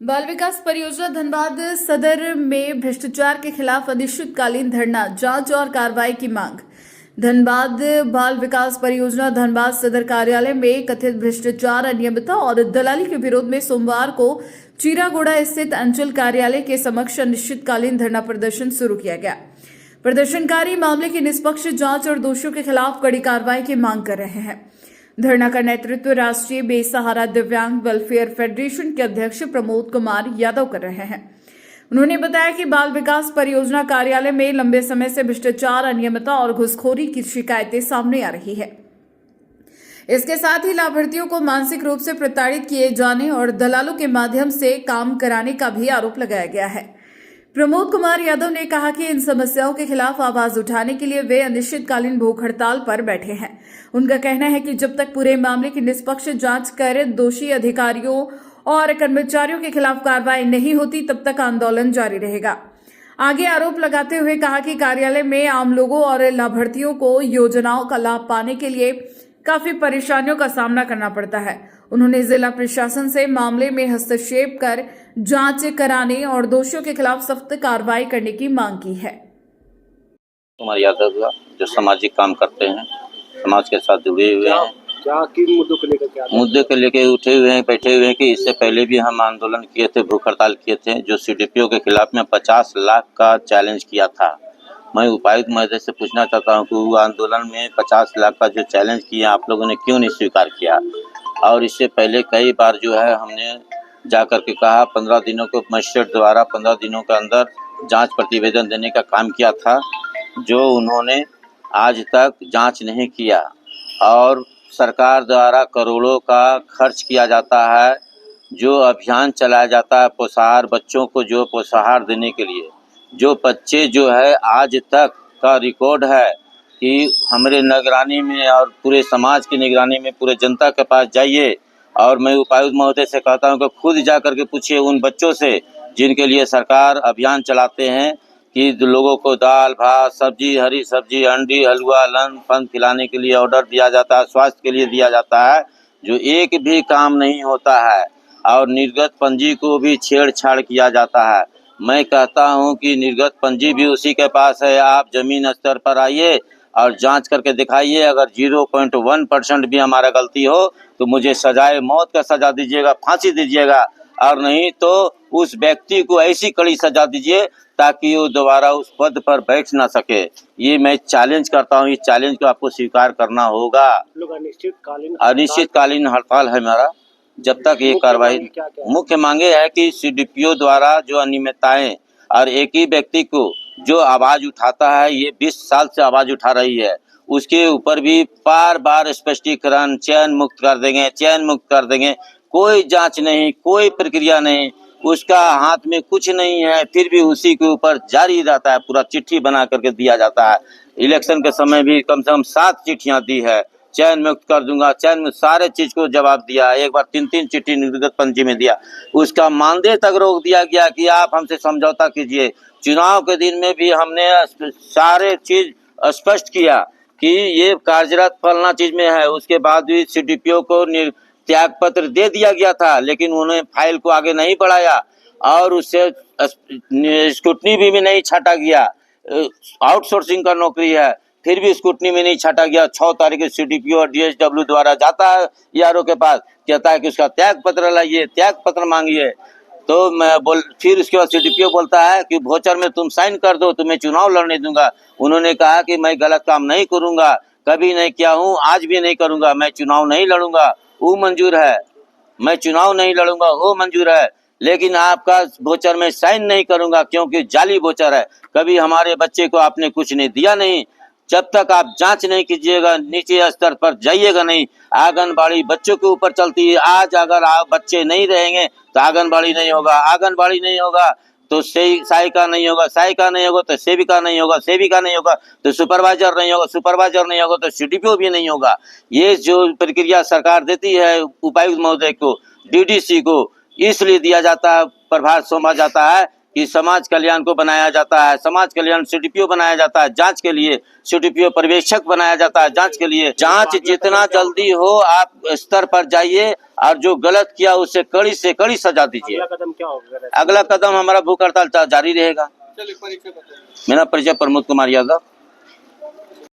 बाल विकास परियोजना धनबाद सदर में भ्रष्टाचार के खिलाफ अनिश्चितकालीन धरना, जांच और कार्रवाई की मांग। धनबाद बाल विकास परियोजना धनबाद सदर कार्यालय में कथित भ्रष्टाचार, अनियमितता और दलाली के विरोध में सोमवार को चीरागोड़ा स्थित अंचल कार्यालय के समक्ष अनिश्चितकालीन धरना प्रदर्शन शुरू किया गया। प्रदर्शनकारी मामले की निष्पक्ष जांच और दोषियों के खिलाफ कड़ी कार्रवाई की मांग कर रहे हैं। धरना का नेतृत्व राष्ट्रीय बेसहारा दिव्यांग वेलफेयर फेडरेशन के अध्यक्ष प्रमोद कुमार यादव कर रहे हैं। उन्होंने बताया कि बाल विकास परियोजना कार्यालय में लंबे समय से भ्रष्टाचार, अनियमितता और घूसखोरी की शिकायतें सामने आ रही है। इसके साथ ही लाभार्थियों को मानसिक रूप से प्रताड़ित किए जाने और दलालों के माध्यम से काम कराने का भी आरोप लगाया गया है। प्रमोद कुमार यादव ने कहा कि इन समस्याओं के खिलाफ आवाज उठाने के लिए वे अनिश्चितकालीन भूख हड़ताल पर बैठे हैं। उनका कहना है कि जब तक पूरे मामले की निष्पक्ष जांच कर दोषी अधिकारियों और कर्मचारियों के खिलाफ कार्रवाई नहीं होती, तब तक आंदोलन जारी रहेगा। आगे आरोप लगाते हुए कहा कि कार्यालय में आम लोगों और लाभार्थियों को योजनाओं का लाभ पाने के लिए काफी परेशानियों का सामना करना पड़ता है। उन्होंने जिला प्रशासन से मामले में हस्तक्षेप कर जांच कराने और दोषियों के खिलाफ सख्त कार्रवाई करने की मांग की है। कुमार यादव जो सामाजिक काम करते हैं, समाज के साथ जुड़े हुए हैं। क्या किन मुद्दों को लेकर मुद्दे को लेकर उठे हुए हैं, बैठे हुए हैं कि इससे पहले भी हम आंदोलन किए थे, भूख हड़ताल किए थे, जो सीडीपीओ के खिलाफ में 50 लाख का चैलेंज किया था। मैं उपायुक्त महोदय से पूछना चाहता हूं कि वो आंदोलन में 50 लाख का जो चैलेंज किया आप लोगों ने क्यों नहीं स्वीकार किया। और इससे पहले कई बार जो है हमने जाकर के कहा 15 दिनों को मजिस्ट्रेट द्वारा 15 दिनों के अंदर जांच प्रतिवेदन देने का काम किया था, जो उन्होंने आज तक जांच नहीं किया। और सरकार द्वारा करोड़ों का खर्च किया जाता है, जो अभियान चलाया जाता है पोषाहार बच्चों को, जो पोषाहार देने के लिए, जो बच्चे जो है आज तक का रिकॉर्ड है कि हमारे निगरानी में और पूरे समाज की निगरानी में पूरे जनता के पास जाइए। और मैं उपायुक्त महोदय से कहता हूं कि खुद जा कर के पूछिए उन बच्चों से जिनके लिए सरकार अभियान चलाते हैं कि लोगों को दाल भात सब्जी, हरी सब्जी, अंडी, हलवा, लन फन खिलाने के लिए ऑर्डर दिया जाता है, स्वास्थ्य के लिए दिया जाता है, जो एक भी काम नहीं होता है। और निर्गत पंजी को भी छेड़छाड़ किया जाता है। मैं कहता हूं कि निर्गत पंजी भी उसी के पास है। आप जमीन स्तर पर आइए और जांच करके दिखाइए। अगर 0.1% भी हमारा गलती हो तो मुझे सजाए मौत का सजा दीजिएगा, फांसी दीजिएगा, और नहीं तो उस व्यक्ति को ऐसी कड़ी सजा दीजिए ताकि वो दोबारा उस पद पर बैठ ना सके। ये मैं चैलेंज करता हूँ, इस चैलेंज को आपको स्वीकार करना होगा। अनिश्चितकालीन हड़ताल है हमारा जब तक ये कार्रवाई। मुख्य मांगे है कि सीडीपीओ द्वारा जो अनियमितताएं और एक ही व्यक्ति को जो आवाज उठाता है, ये 20 साल से आवाज उठा रही है, उसके ऊपर भी बार बार स्पष्टीकरण, चयन मुक्त कर देंगे, चयन मुक्त कर देंगे। कोई जांच नहीं, कोई प्रक्रिया नहीं, उसका हाथ में कुछ नहीं है, फिर भी उसी के ऊपर जारी रहता है। पूरा चिट्ठी बना करके दिया जाता है। इलेक्शन के समय भी कम से कम 7 चिट्ठियां दी है, चयन मुक्त कर दूंगा, चयन में सारे चीज को जवाब दिया। एक बार 3-3 चिट्ठी निर्गत पंजी में दिया, उसका मानदेय तक रोक दिया गया कि आप हमसे समझौता कीजिए। चुनाव के दिन में भी हमने सारे चीज स्पष्ट किया कि ये कार्यरत फलना चीज में है। उसके बाद भी सीडीपीओ को त्याग पत्र दे दिया गया था, लेकिन उन्होंने फाइल को आगे नहीं बढ़ाया और उससे स्क्रूटनी भी नहीं छाटा गया। आउटसोर्सिंग का नौकरी है, फिर भी स्क्रूटनी में नहीं छाटा गया। 6 तारीख को सीडीपीओ और डीएसडब्ल्यू द्वारा जाता है यारों के पास, कहता है कि उसका त्याग पत्र लाइए, त्याग पत्र मांगिए। तो फिर उसके बाद सीडीपीओ बोलता है कि वोचर में तुम साइन कर दो, तुम्हें चुनाव लड़ने दूंगा। उन्होंने कहा कि मैं गलत काम नहीं करूंगा, कभी नहीं किया हूं, आज भी नहीं करूंगा, मैं चुनाव नहीं लड़ूंगा, वो मंजूर है। मैं चुनाव नहीं लड़ूंगा, वो मंजूर है, लेकिन आपका वोचर में साइन नहीं करूंगा क्योंकि जाली वोचर है। कभी हमारे बच्चे को आपने कुछ नहीं दिया नहीं। जब तक आप जांच नहीं कीजिएगा, नीचे स्तर पर जाइएगा नहीं। आंगनबाड़ी बच्चों के ऊपर चलती है। आज अगर आप बच्चे नहीं रहेंगे तो आंगनबाड़ी नहीं होगा, आंगनबाड़ी नहीं होगा तो सहायिका नहीं होगा, सहायिका नहीं होगा तो सेविका नहीं होगा, सेविका नहीं होगा तो सुपरवाइजर नहीं होगा, सुपरवाइजर नहीं होगा तो सीडीपीओ भी नहीं होगा। ये जो प्रक्रिया सरकार देती है उपायुक्त महोदय को, डीडीसी को, इसलिए दिया जाता है, प्रभार सौंपा जाता है कि समाज कल्याण को बनाया जाता है, समाज कल्याण सीडीपीओ बनाया जाता है, जांच के लिए सीडीपीओ पर्यवेक्षक बनाया जाता है, जांच के लिए जांच जितना जल्दी हो आप स्तर पर जाइए और जो गलत किया उसे कड़ी से कड़ी सजा दीजिए। अगला कदम क्या होगा? अगला कदम हमारा भूख हड़ताल जारी रहेगा। मेरा परिचय प्रमोद कुमार यादव।